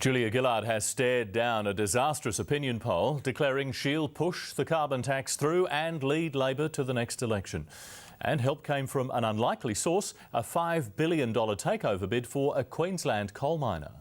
Julia Gillard has stared down a disastrous opinion poll declaring she'll push the carbon tax through and lead Labor to the next election. And help came from an unlikely source, a $5 billion takeover bid for a Queensland coal miner.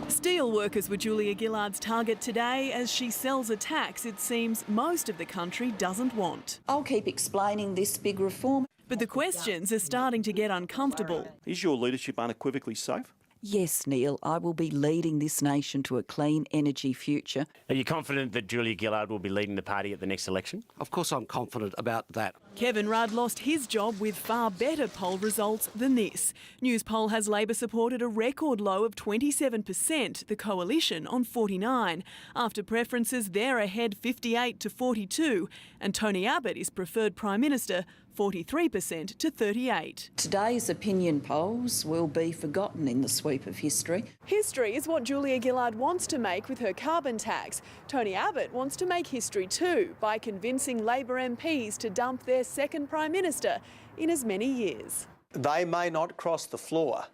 Steel workers were Julia Gillard's target today as she sells a tax it seems most of the country doesn't want. I'll keep explaining this big reform. But the questions are starting to get uncomfortable. Is your leadership unequivocally safe? Yes, Neil, I will be leading this nation to a clean energy future. Are you confident that Julia Gillard will be leading the party at the next election? Of course I'm confident about that. Kevin Rudd lost his job with far better poll results than this. Newspoll has Labor supported a record low of 27%, the Coalition on 49%. After preferences, they're ahead 58 to 42, and Tony Abbott is preferred Prime Minister, 43% to 38%. Today's opinion polls will be forgotten in the sweep of history. History is what Julia Gillard wants to make with her carbon tax. Tony Abbott wants to make history too by convincing Labor MPs to dump their second Prime Minister in as many years. They may not cross the floor,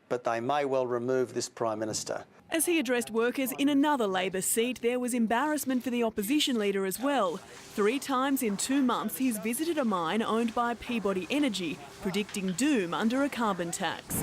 but they may well remove this Prime Minister. As he addressed workers in another Labor seat, there was embarrassment for the opposition leader as well. 3 times in 2 months, he's visited a mine owned by Peabody Energy, predicting doom under a carbon tax.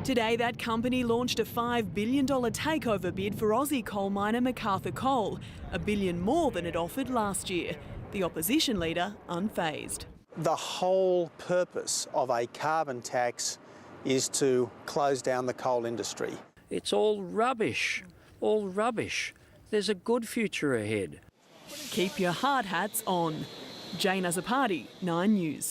Today, that company launched a $5 billion takeover bid for Aussie coal miner MacArthur Coal, $1 billion more than it offered last year. The opposition leader unfazed. The whole purpose of a carbon tax is to close down the coal industry. It's all rubbish, all rubbish. There's a good future ahead. Keep your hard hats on. Jane Azzopardi, 9 News.